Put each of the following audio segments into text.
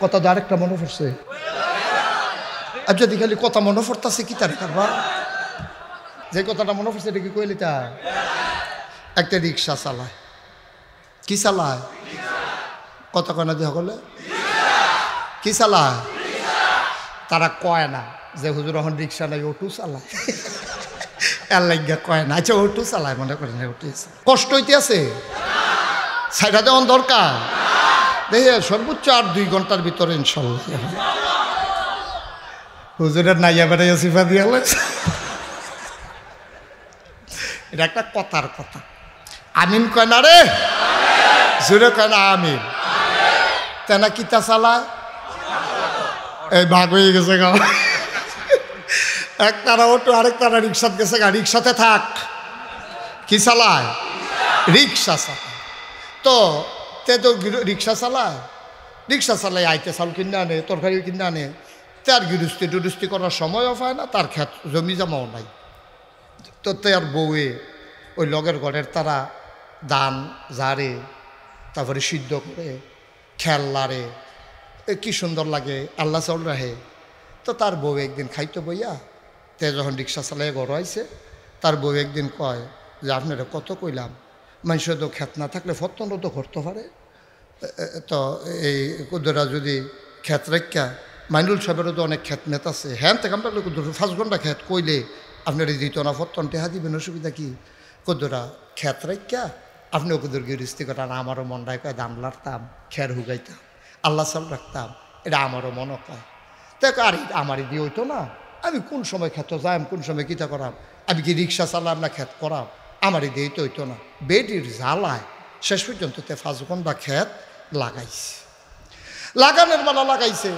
কথা তো আরেকটা মনে পড়ছে। আর যদি খালি কথা মনে পড়তেছে কি তার কারবা, যে কথাটা মনে পড়ছে এটা কি কইলি তা? একটা রিক্সা চালায়, কি চালায়? কথা কয় না দিয়ে সকলে কি চালায়? তারা কয় না যে হুজুর এখন রিক্সা নাই, অটো চালায়। এর লাগিয়া কয় না। আচ্ছা অটো চালায়, মনে করেন অটো কষ্ট হইতে আছে, সাইডা দেওয়ার দরকার। দেখে সর্বোচ্চ আর 2 ঘন্টার ভিতরে ইনশাল্লাহ হুজুরের নাইয়া বেড়াইয়া সিফা দিয়া লাগছে। এটা একটা কথার কথা। আমিন কয় না রে, জোরে কয় না আমিন। তেনা কিতা চালায়, এই ভাগ হয়ে গেছে গা। এক তারা অটো, আরেক তারা রিক্সাতে গেছে গা। রিক্সাতে থাক, কি চালায়? রিক্সা চালায়। তো তে তো রিক্সা চালায়, রিক্সা চালায় আইতে চাল কিনে আনে, তরকারি কিনে আনে। তার গৃহস্থী টুরুস্তি করার সময়ও পায় না, তার ক্ষেত জমি জমাও নাই। তো তার বউয়ে ওই লগের ঘরের তারা ধান ঝাড়ে, তারপরে সিদ্ধ করে খেল লাড়ে, কি সুন্দর লাগে, আল্লাহ চাউল রাহে। তো তার বউ একদিন খাইতো বইয়া, তে যখন রিক্সা চালাইয়া ঘর আইছে, তার বউ একদিন কয় যে আপনারা কত কইলাম, মানুষের তো ক্ষেত না থাকলে ফতনও তো করতে পারে। তো এই কুদরা যদি ক্ষেত রেখা, মাইনুল সাহেবেরও তো অনেক ক্ষেত মেত আছে, হ্যাঁ থেকে আমরা 5 ঘন্টা ক্ষেত কইলে আপনার দিত না, ফতন টেহা দিবেন, অসুবিধা কি? কুদরা ক্ষেত রেখা আপনিও কুদুর গিরিস্তি করেন। আমারও মন রায় কয় দাম লাড়তাম, খের হুগাইতাম, আল্লাহ সাল রাখতাম, এটা আমারও মনে কয়। দেখ আর আমারই দিয়ে হইতো না, আমি কোন সময় ক্ষেত যাইম, কোন সময় কিতা করাম, আমি কি রিক্সা চালাম না ক্ষেত করাম, আমারই দিয়ে তো হইতো না। বেটির জ্বালায় শেষ পর্যন্ত 5 ঘন্টা ক্ষেত লাগাইছে। লাগানোর বেলা লাগাইছে,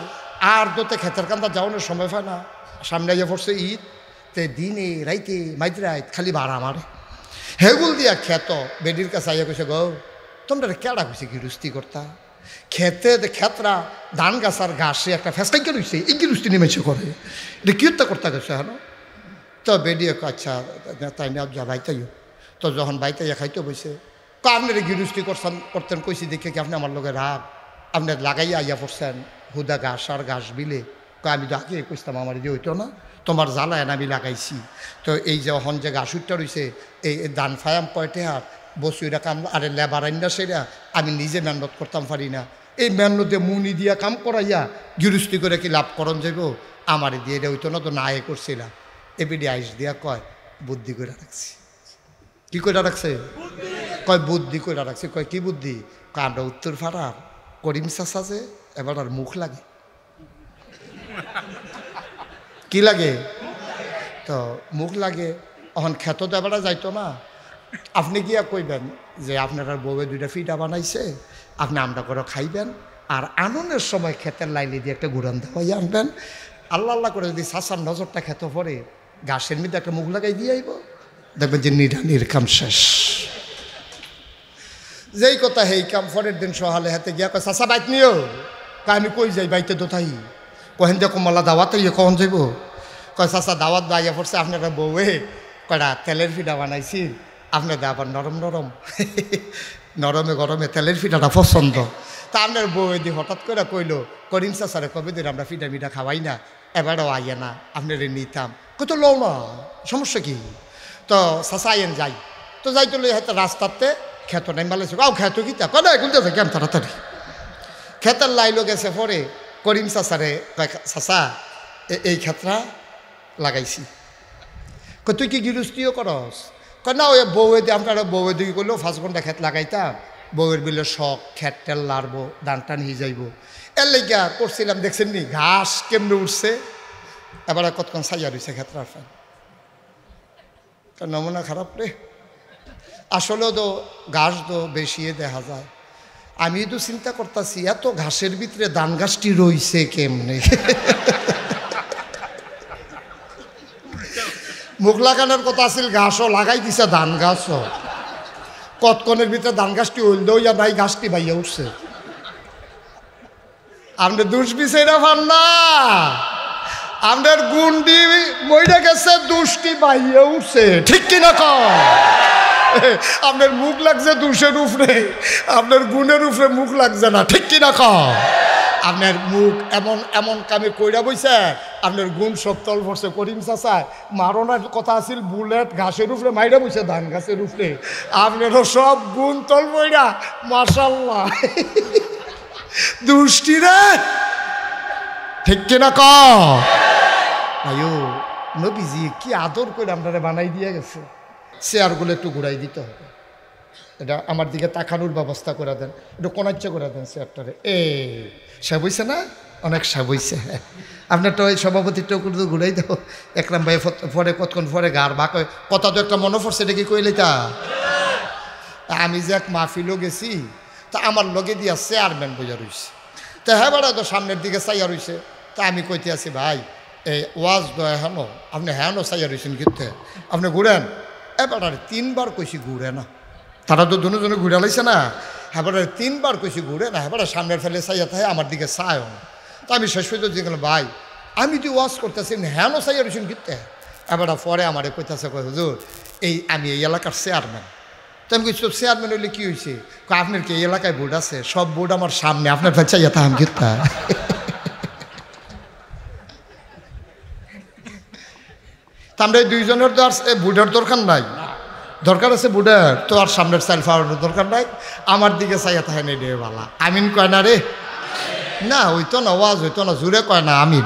আর দোতে ক্ষেতের কান্দা যাওয়ানোর সময় পায় না। সামনে আইয়া পড়ছে ঈদ, তে দিনে রাইতে মাইতে খালি ভাড়া মারে। হেগুল দিয়া ক্ষেত বেডির কাছে আইয়া কইছে, গো তোমরা কেডা কইছে গিরুস্তি করতা? খেতে ক্ষেতরা ধান গাছ আর ঘাসে একটা ফেসকাইকে রয়েছে, এই গিরুস্তি নেমেছে করে, এটা কি করতে গেছে হ্যাঁ? তো বেডিয়ে আচ্ছা তাই না, যা বাইতাইও। তো যখন বাইতাইয়া খাইতে বসে, আপনারা গিরুস্তি করতেন কইছি দেখে কি আপনি আমার লোকের রাগ, আপনার লাগাইয়া আইয়া পড়ছেন হুদা ঘাস আর ঘাস বিলে। আমি তো আগে কইতাম আমার দিয়ে হইতো না, তোমার জ্বালায় আমি লাগাইছি। তো এই যে হন যে ঘাস উঠটা রয়েছে, এই দান ফায়াম কয়টে হাত বসুইরা কাম, আরে লেবার আইনা সেরা আমি নিজে মেহনত করতাম পারি না, এই মেহনতে মুনি দিয়া কাম করাইয়া গিরুস্তি করে কি লাভ করন যাইব? আমারে দিয়ে এটা হইতো না, তো না এ করছিলাম। এবিডি আইস দিয়া কয় বুদ্ধি করে রাখছি। কি করে রাখছে? কয় বুদ্ধি করে রাখছে। কয় কি বুদ্ধি? কয় আমরা উত্তর পাড়ার করিম চাচা যে, এবার আর মুখ লাগে। কি লাগে? তো মুখ লাগে। এখন খেত তো এবার যাইতো না, আপনি গিয়া কইবেন যে আপনার বউয়ে 2টা ফিটা বানাইছে, আপনি আমরা করে খাইবেন, আর আননের সময় ক্ষেতের লাইলে দিয়ে একটা গুড়ান দেওয়াই আনবেন। আল্লাহ আল্লাহ করে যদি চাচার নজরটা খেতে পড়ে, ঘাসের মধ্যে একটা মুখ লাগাই দিয়ে আইব, দেখবেন যে নিরানির কাম শেষ। যেই কথা হেই কাম পরের দিন সহালে হাতে গিয়া কয় চাচা বাইক নিও। কয় আমি কই যাই, বাইতে তো তাই কহেন যে কমলা দাওয়াত ইয়ে কখন যাইব? কয় চাচা দাওয়াত বাইয়া পড়ছে আপনারা বউয়ে কয়টা তেলের ফিটা বানাইছি, আপনাদের আবার নরম নরম, নরমে গরমে তেলের ফিটাটা পছন্দ। তা আপনার বউয়ে দিয়ে হঠাৎ করে কইলো, করিম চাচারে কবে দিন আমরা ফিটা মিঠা খাওয়াই না, এবারও আইয়া না, আপনারে নিতাম। কত লও না, সমস্যা কি? তো চাচা আইয়েন যাই। তো যাইতে লই হয়তো রাস্তাতে খেত নাই মালেছে, আও খেত কি তা কয় না এগুলো দেখে কেন তাড়াতাড়ি খেতের লাইলো গেছে। পরে করিম চাচারে কয় চাচা এই ক্ষেতরা লাগাইছি। কয় তুই কি গিরুস্তিও করস? কয় না ওই বউয়ে দিয়ে আপনারা বউয়ে দিকে করলেও 5 ঘন্টা ক্ষেত লাগাইতাম, বউয়ের বিলে শখ ক্ষেত টেল লাড়বো, ধান টান হয়ে যাইব, এর লেগা করছিলাম। দেখছেন নি ঘাস কেমনে উঠছে, এবার কতক্ষণ সাইয়া রয়েছে ক্ষেত্রার ফ্যান। নমুনা খারাপ রে। আসলেও তো ঘাস তো বেশি দেখা যায়। আমি তো চিন্তা করতেছি এত ঘাসের ভিতরে ধান গাছটি রইছে কেমনে। মুখ লাগানোর কথা আছিল, ঘাসও লাগাই দিছে, ধান গাছও কতক্ষণের ভিতরে ধান গাছটি হইল দইয়া নাই, গাছটি ভাইয়া উঠছে। আপনি দুষ বিচাইরা পান না, আপনার গুন্ডি মইরা গেছে, দুষ্টি বাইয়া উঠছে, ঠিক কিনা কয়? আপনার মুখ লাগছে দুষের উপরে, আপনার গুণের উপরে মুখ লাগছে না, ঠিক কিনা কয়? আপনার মুখ এমন এমন কামে কইরা বইছে, আপনার গুণ সব তল পড়ছে। করিম চাচায় মারণার কথা আছিল, বুলেট ঘাসের উপরে মাইরা বইছে, ধান গাছের উপরে। আপনারও সব গুণ তল বইরা, মাশাল্লাহ। দুষ্টি রে, ঠিক কিনা আয়ো নবীজি কি আদর করে আপনারা বানাই দিয়ে গেছে। চেয়ারগুলো একটু ঘুরাই দিতে হবে, এটা আমার দিকে তাকানোর ব্যবস্থা করে দেন, একটু কোনাচ্চা করে দেন চেয়ারটারে। সে বইছে না, অনেক সে বইছে। আপনার তো ওই সভাপতিটা ঘুরাই দাও। একরাম ভাই পরে কতক্ষণ পরে গার বাক কথা তো একটা মনে পড়ছে, এটা কি কইলে তা আমি যে এক মাহফিলও গেছি, তা আমার লগে দিয়া চেয়ারম্যান বোঝা রইছে। তা হ্যাঁ বেড়া তো সামনের দিকে চাইয়া রইছে। তা আমি কইতে আছি, ভাই এই ওয়াজ দয়া হেন আপনি হ্যাঁ চাইয়া রইছেন কিন্তু আপনি ঘুরেন। এবার 3বার কইছি ঘুরে না, তারা তো দুজনে ঘুরে লাইছে না। হ্যাঁ 3বার কইছি ঘুরে না, হ্যাঁ সামনের ফেলে চাইয়া থাকে, আমার দিকে চায়ও না। তা আমি শেষ পর্যন্ত গেলাম, ভাই আমি তুই ওয়াজ করতেছি হ্যাঁ চাইয়া রইছেন কিন্তু। এবার পরে আমার কইতেছে, কই হুজুর এই আমি এই এলাকার চেয়ারম্যান। তো আমি কইছি চেয়ারম্যান হইলে কী হয়েছে? আপনার কি এই এলাকায় বোর্ড আছে? সব বোর্ড আমার সামনে, আপনার ফেলে চাইয়া তাহাম কিন্তু। আমরা এই দুইজনের তো আর বুডের দরকার নাই, দরকার আছে বুডের, তো আর সামনের চাইল ফাওয়ানোর দরকার নাই। আমার দিকে চাইয়া তাহে নেই রে বালা। আমিন কয় না রে, না হইতো না, ওয়াজ হইতো না, জুড়ে কয় না আমিন।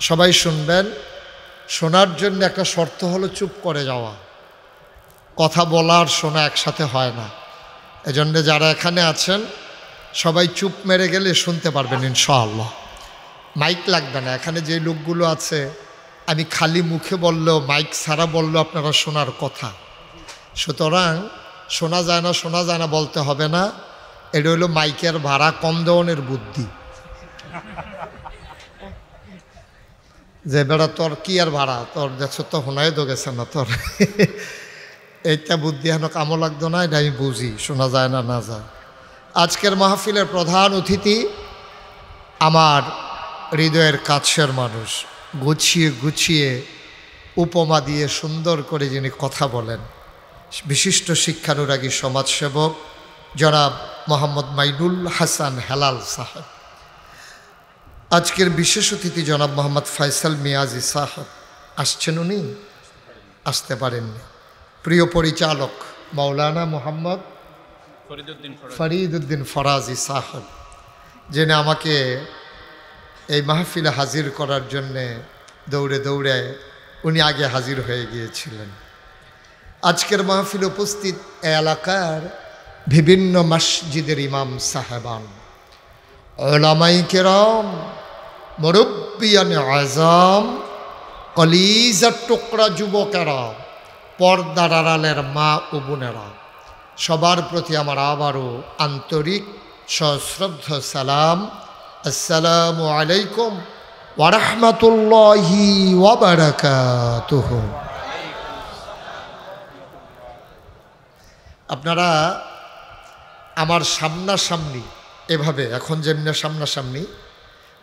সবাই শুনবেন, শোনার জন্য একটা শর্ত হলো চুপ করে যাওয়া। কথা বলার শোনা একসাথে হয় না। এজন্য যারা এখানে আছেন সবাই চুপ মেরে গেলে শুনতে পারবেন ইনশাআল্লাহ। মাইক লাগবে না। এখানে যে লোকগুলো আছে, আমি খালি মুখে বললেও, মাইক ছাড়া বললেও আপনারা শোনার কথা। সুতরাং শোনা যায় না বলতে হবে না। এটা হলো মাইকের ভাড়া কম দেওয়ানের বুদ্ধি। যে বেড়া তোর কি আর ভাড়া, তোর দেখছো তো শোনাই তো গেছে না তোর। এইটা বুদ্ধি হেন কামও লাগতো না, এটা আমি বুঝি, শোনা যায় না না যায়। আজকের মাহফিলের প্রধান অতিথি আমার হৃদয়ের কাছের মানুষ, গুছিয়ে গুছিয়ে উপমা দিয়ে সুন্দর করে যিনি কথা বলেন, বিশিষ্ট শিক্ষানুরাগী সমাজসেবক জনাব মোহাম্মদ মাইনুল হাসান হেলাল সাহেব। আজকের বিশেষ অতিথি জনাব মোহাম্মদ ফয়সাল মিয়াজি সাহেব। আসছেন উনি? আসতে পারেননি। প্রিয় পরিচালক মাওলানা মোহাম্মদ ফরিদউদ্দিন ফরাজি সাহেব, যিনি আমাকে এই মাহফিলে হাজির করার জন্যে দৌড়ে দৌড়ে উনি আগে হাজির হয়ে গিয়েছিলেন। আজকের মাহফিলে উপস্থিত এলাকার বিভিন্ন মসজিদের ইমাম সাহেবান, উলামায়ে কেরাম, মুরব্বিয়ান আযম, কলিজার টুকরা যুবকেরা, পর্দার আড়ালের মা ও বোনেরা, সবার প্রতি আমার আবারও আন্তরিক সশ্রদ্ধ সালাম। আসসালামু আলাইকুম ওয়া রাহমাতুল্লাহি ওয়া বারাকাতুহু। আপনারা আমার সামনাসামনি এভাবে এখন যেমনি সামনাসামনি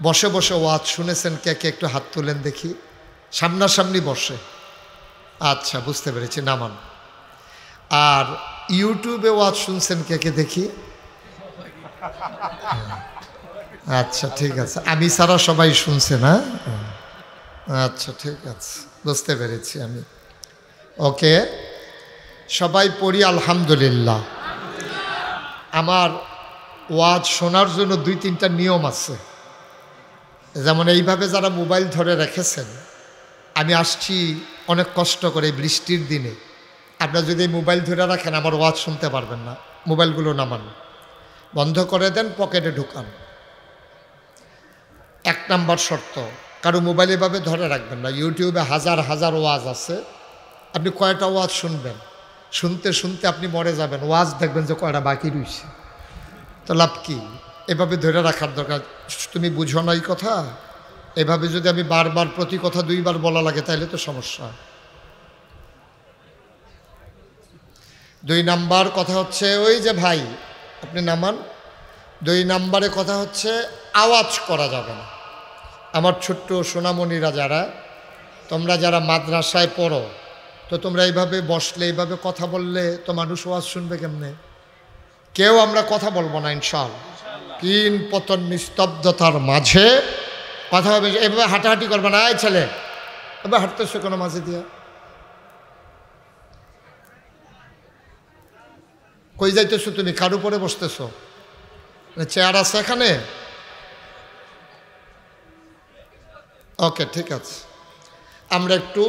বসে বসে ওয়াজ শুনেছেন, কে কে একটু হাত তুলেন দেখি। সামনাসামনি বসে, আচ্ছা বুঝতে পেরেছি, নামান। আর ইউটিউবে ওয়াজ শুনছেন কে কে দেখি? আচ্ছা ঠিক আছে, আমি ছাড়া সবাই শুনছে না? আচ্ছা ঠিক আছে, বুঝতে পেরেছি আমি। ওকে, সবাই পড়ি আলহামদুলিল্লাহ। আমার ওয়াজ শোনার জন্য 2-3টা নিয়ম আছে। যেমন এইভাবে যারা মোবাইল ধরে রেখেছেন, আমি আসছি অনেক কষ্ট করে বৃষ্টির দিনে, আপনারা যদি মোবাইল ধরে রাখেন আমার ওয়াজ শুনতে পারবেন না। মোবাইলগুলো নামান, বন্ধ করে দেন, পকেটে ঢুকান। 1 নাম্বার শর্ত, কারো মোবাইল এভাবে ধরে রাখবেন না। ইউটিউবে হাজার হাজার ওয়াজ আছে, আপনি কয়টা ওয়াজ শুনবেন, শুনতে শুনতে আপনি মরে যাবেন, ওয়াজ দেখবেন যে কয়টা বাকি রয়েছে, তো লাভ কি? এভাবে ধরে রাখার দরকার। তুমি বুঝো না এই কথা? এভাবে যদি আমি বারবার প্রতি কথা 2বার বলা লাগে তাহলে তো সমস্যা। 2 নাম্বার কথা হচ্ছে, ওই যে ভাই আপনি নামান। 2 নাম্বারে কথা হচ্ছে আওয়াজ করা যাবে না। আমার ছোট্ট সোনামণিরা যারা, তোমরা যারা মাদ্রাসায় পড়ো, তো তোমরা এইভাবে বসলে, এইভাবে কথা বললে তো মানুষ ওয়াজ শুনবে কেমনে? কেউ আমরা কথা বলবো না ইনশাআল্লাহ। কিন পতন নিস্তব্ধতার মাঝে কথা হবে। এভাবে হাঁটাহাঁটি করবে না, এই ছেলে এবার হাঁটতেছো কোনো মাঝে দিয়া, কই যাইতেছো তুমি? কার উপরে বসতেছো? চেয়ার আছে এখানে? ওকে, ঠিক আছে, আমরা একটু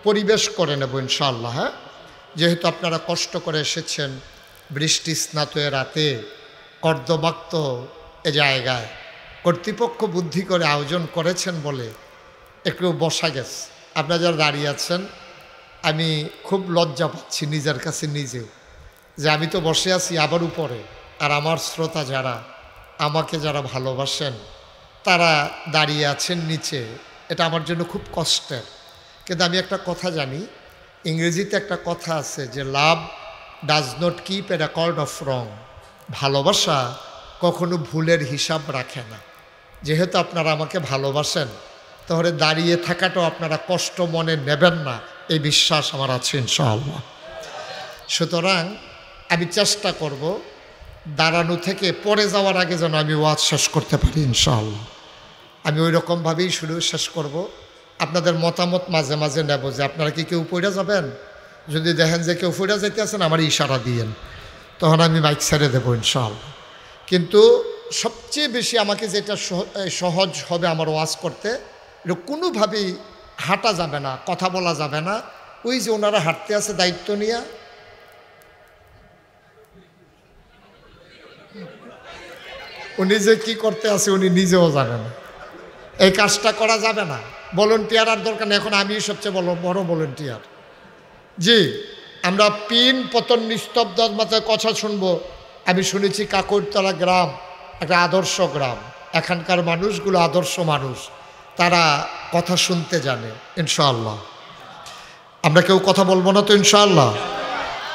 পরিবেশ করে নেব ইনশাআল্লাহ। হ্যাঁ, যেহেতু আপনারা কষ্ট করে এসেছেন বৃষ্টি স্নাত রাতে কর্দমাক্ত এ জায়গায়, কর্তৃপক্ষ বুদ্ধি করে আয়োজন করেছেন বলে একটু বসা গেছে। আপনারা যারা দাঁড়িয়ে আছেন, আমি খুব লজ্জা পাচ্ছি নিজের কাছে নিজেও, যে আমি তো বসে আছি আবার উপরে, আর আমার শ্রোতা যারা আমাকে যারা ভালোবাসেন তারা দাঁড়িয়ে আছেন নিচে। এটা আমার জন্য খুব কষ্টের। কিন্তু আমি একটা কথা জানি, ইংরেজিতে একটা কথা আছে যে লাভ does not keep A record of রং। ভালোবাসা কখনো ভুলের হিসাব রাখে না। যেহেতু আপনারা আমাকে ভালোবাসেন, তাহলে দাঁড়িয়ে থাকাটাও আপনারা কষ্ট মনে নেবেন না, এই বিশ্বাস আমার আছে ইনশাআল্লাহ। সুতরাং আমি চেষ্টা করব দাঁড়ানো থেকে পড়ে যাওয়ার আগে যেন আমি ওয়াজ শেষ করতে পারি ইনশাআল্লাহ। আমি ওই রকমভাবেই শেষ করব। আপনাদের মতামত মাঝে মাঝে নেব যে আপনারা কি কেউ পড়ে যাবেন। যদি দেখেন যে কেউ পড়ে যাইতে আছেন, আমার ইশারা দিয়েন, তখন আমি মাইক ছেড়ে দেবো ইনশাআল্লাহ। কিন্তু সবচেয়ে বেশি আমাকে যেটা সহজ হবে আমার ওয়াজ করতে, এটা কোনোভাবেই হাঁটা যাবে না, কথা বলা যাবে না। ওই যে ওনারা হাঁটতে আছে দায়িত্ব নিয়ে, উনি যে কী করতে আছে উনি নিজেও জানেন। এই কাজটা করা যাবে না। ভলেন্টিয়ার আর দরকার নেই, এখন আমি সবচেয়ে বড় ভলেন্টিয়ার। জি, আমরা পিন পতন নিস্তব্ধতার মাথায় কথা শুনবো। আমি শুনেছি কাকরতলা গ্রাম একটা আদর্শ গ্রাম, এখানকার মানুষগুলো আদর্শ মানুষ, তারা কথা শুনতে জানে ইনশাআল্লাহ। আমরা কেউ কথা বলবো না তো ইনশাআল্লাহ?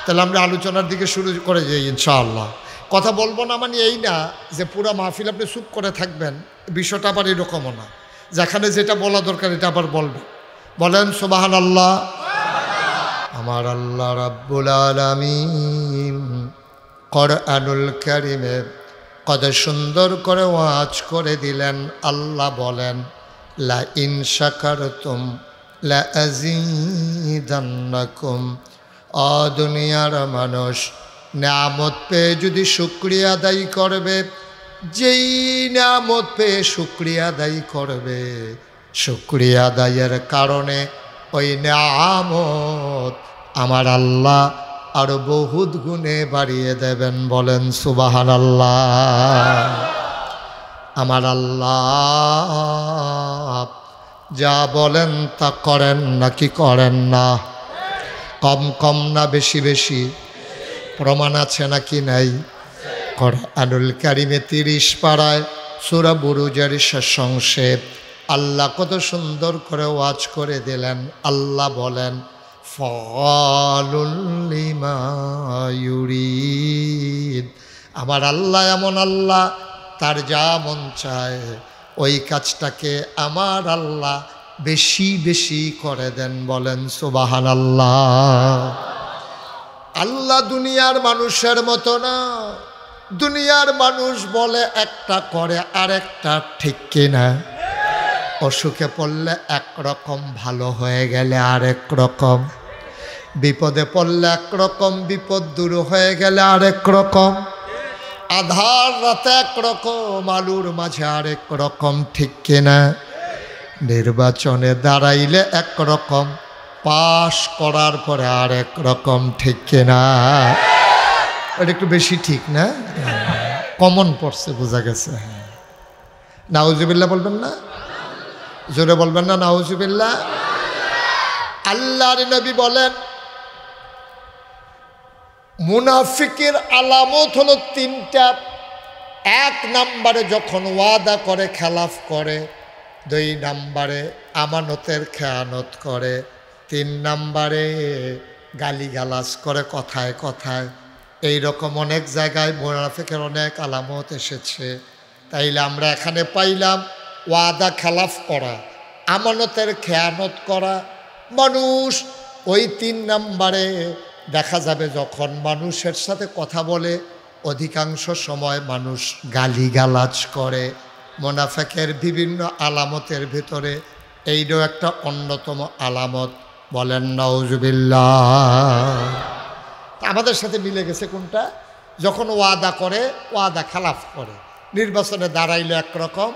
তাহলে আমরা আলোচনার দিকে শুরু করে যাই ইনশাআল্লাহ। কথা বলবো না মানে এই না যে পুরো মাহফিল আপনি চুপ করে থাকবেন, বিষয়টা আবার এরকমও না। যেখানে যেটা বলা দরকার এটা আবার বলবেন। বলেন সুবহানাল্লাহ। আমার আল্লাহ রাব্বুল আলামিন কোরআনুল কারীমে কত সুন্দর করে ওয়াজ করে দিলেন। আল্লাহ বলেন, লা ইন শাকারতুম লা আযীদান্নাকুম। দুনিয়ার মানুষ নিয়ামত পেয়ে যদি শুকরিয়া আদায় করবে, যেই নিয়ামত পেয়ে শুকরিয়া আদায় করবে, শুকরিয়া আদায়ের কারণে ওই নিয়ামত আমার আল্লাহ আরো বহুত গুণে বাড়িয়ে দেবেন। বলেন সুবহানাল্লাহ। আমার আল্লাহ যা বলেন তা করেন নাকি করেন না? কম কম না বেশি বেশি? প্রমাণ আছে নাকি নাই? কোরআনুল কারীমে 30 পারায় সূরা বুরুজের শেষ অংশে আল্লাহ কত সুন্দর করে ওয়াজ করে দিলেন। আল্লাহ বলেন, ফালুল লিমা ইউরিদ। আমার আল্লাহ এমন আল্লাহ, তার যা মন চায় ওই কাজটাকে আমার আল্লাহ বেশি বেশি করে দেন। বলেন সুবহানাল্লাহ। আল্লাহ দুনিয়ার মানুষের মতো না। দুনিয়ার মানুষ বলে একটা করে আরেকটা, ঠিক কিনা? অসুখে পড়লে একরকম, ভালো হয়ে গেলে আরেক রকম, বিপদে পড়লে একরকম, বিপদ দূর হয়ে গেলে আরেক রকম, আধার রাতে একরকম, আলুর মাঝে আরেক রকম, ঠিক কিনা? নির্বাচনে দাঁড়াইলে একরকম, পাশ করার পরে আরেক রকম, ঠিক কিনা? এটা একটু বেশি ঠিক না? কমন পড়ছে, বোঝা গেছে। নাউজুবিল্লাহ বলবেন না? জোরে বলবেন না নাউজুবিল্লাহ? আল্লাহর নবী বলেন, মুনাফিকের আলামত হলো 3টা। 1 নম্বরে যখন ওয়াদা করে খেলাফ করে, 2 নম্বরে আমানতের খেয়ানত করে, 3 নম্বরে গালিগালাজ করে কথায় কথায়। এইরকম অনেক জায়গায় মুনাফিকের অনেক আলামত এসেছে। তাইলে আমরা এখানে পাইলাম ওয়াদা খেলাফ করা, আমানতের খেয়ানত করা। মানুষ ওই 3 নম্বরে দেখা যাবে যখন মানুষের সাথে কথা বলে অধিকাংশ সময় মানুষ গালিগালাজ করে। মুনাফিকের বিভিন্ন আলামতের ভিতরে এইটাও একটা অন্যতম আলামত। বলেন নাউজুবিল্লাহ। আমাদের সাথে মিলে গেছে কোনটা? যখন ওয়াদা করে, ওয়াদা খেলাফ করে। নির্বাচনে দাঁড়াইলে একরকম,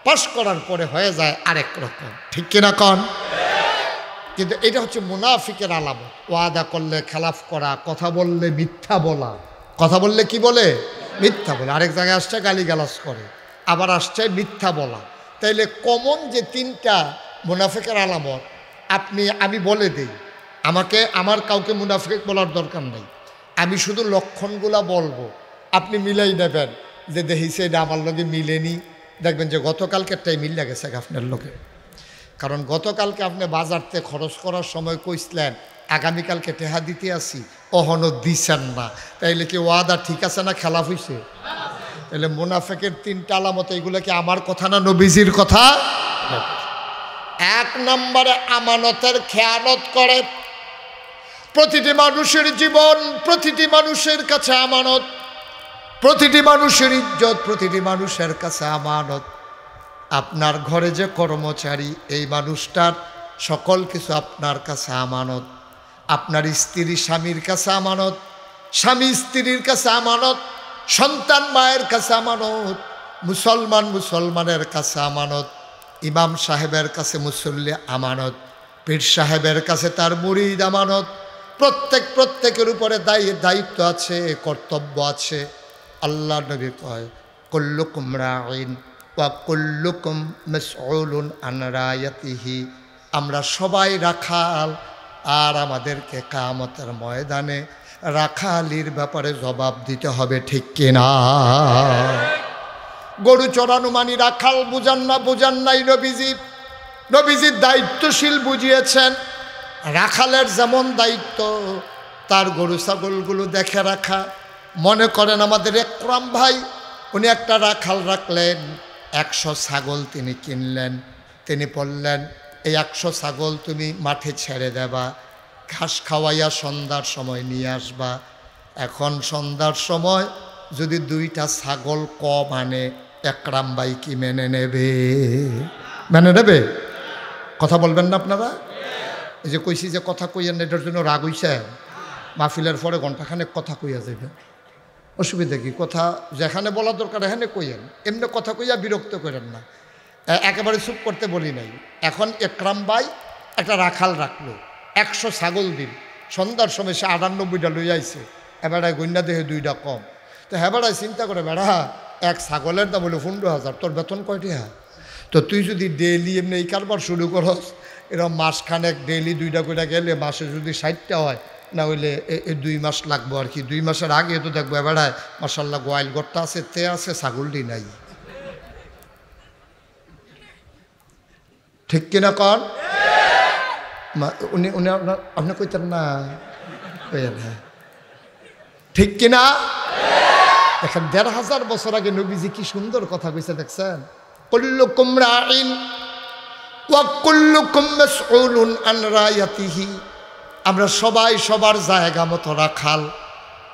পাস করার পরে হয়ে যায় আরেক রকম। ঠিক কিনা কন? কিন্তু এটা হচ্ছে মুনাফিকের আলামত। ওয়াদা করলে খেলাফ করা, কথা বললে মিথ্যা বলা। কথা বললে কি বলে? মিথ্যা বলে। আরেক জায়গায় আসছে গালিগালাজ করে, আবার আসছে মিথ্যা বলা। তাইলে কমন যে তিনটা মুনাফিকের আলামত আমি বলে দিই। আমার কাউকে মুনাফিক বলার দরকার নেই, আমি শুধু লক্ষণগুলা বলবো, আপনি মিলাই নেবেন যে দেখিছে এটা আমার লগে মিলেনি। দেখবেন যে গতকালকেরটাই মিল গেছে আপনার লোকে। কারণ গতকালকে আপনি বাজারতে খরচ করার সময় কইছিলেন আগামীকালকে টেহা দিতে আসি, অহনো দিছেন না। তাইলে কি ওয়াদা ঠিক আছে না খেলাফ হইছে? তাহলে মুনাফিকের তিনটা আলামত, এগুলো কি আমার কথা না নবীজির কথা? এক নম্বরে আমানতের খেয়ানত করে। প্রতিটি মানুষের জীবন প্রতিটি মানুষের কাছে আমানত, প্রতিটি মানুষের ইজ্জত প্রতিটি মানুষের কাছে আমানত। আপনার ঘরে যে কর্মচারী, এই মানুষটার সকল কিছু আপনার কাছে আমানত। আপনার স্ত্রী স্বামীর কাছে আমানত, স্বামী স্ত্রীর কাছে আমানত, সন্তান মায়ের কাছে আমানত, মুসলমান মুসলমানের কাছে আমানত, ইমাম সাহেবের কাছে মুসল্লি আমানত, পীর সাহেবের কাছে তার মুরিদ আমানত। প্রত্যেকের উপরে দায়িত্ব আছে, কর্তব্য আছে। আল্লাহ নবী কয় কুল্লুকুম রাঈন ওয়া কুল্লুকুম মাসউলুন আন রায়াতিহি। আমরা সবাই রাখাল, আর আমাদেরকে কিয়ামতের ময়দানে রাখালির ব্যাপারে জবাব দিতে হবে। ঠিক কিনা? গরু চড়ানো মানি রাখাল বুঝান নাই নবীজি দায়িত্বশীল বুঝিয়েছেন। রাখালের যেমন দায়িত্ব তার গরু ছাগলগুলো দেখে রাখা। মনে করেন আমাদের একরাম ভাই, উনি একটা রাখাল রাখলেন, 100 ছাগল তিনি কিনলেন। তিনি বললেন এই 100 ছাগল তুমি মাঠে ছেড়ে দেবা, ঘাস খাওয়াইয়া সন্ধ্যার সময় নিয়ে আসবা। এখন সন্ধ্যার সময় যদি 2টা ছাগল কম আনে, একরাম ভাই কি মেনে নেবে? মেনে নেবে? কথা বলবেন না আপনারা? এই যে কইছি যে কথা কইয়েন, এটার জন্য রাগ হইছে? মাহফিলের পরে ঘন্টাখানেক কথা কইয়া যাবে, অসুবিধা কি? কথা যেখানে বলা দরকার এখানে কইয়েন, এমনি কথা কইয়া বিরক্ত করেন না। একেবারে চুপ করতে বলি নাই। এখন একরাম ভাই একটা রাখাল রাখলো, 100 ছাগল দিন। সন্ধ্যার সময় সে 98টা লই আইছে। এবারে গন্যা দেহে 2টা কম। তো হেবাড়ায় চিন্তা করে, বেড়া এক ছাগলের দাম হলো 15,000, তোর বেতন কয়টি? তো তুই যদি ডেইলি এমনি এই কারবার শুরু করস, এরকম মাসখানেক ডেইলি 2টা করে গেলে মাসে যদি 60টা হয়, না হইলে 2 মাস লাগবো আর কি। 2 মাসের আগে তো দেখবো বেড়ায় মাশাল্লাহ গোয়াল গড়টা আছে, তে আছে, ছাগলটি নাই। ঠিক কিনা কন? উনি আপনি কইতেন না? হ্যাঁ, ঠিক কিনা? এখন 1500 বছর আগে নবীজি কি সুন্দর কথা কইছে দেখছেন? কুল্লুকুম রাঈন ওয়া কুল্লুকুম মাসউলুন আন রায়াতিহি। আমরা সবাই সবার জায়গা মতো রাখাল।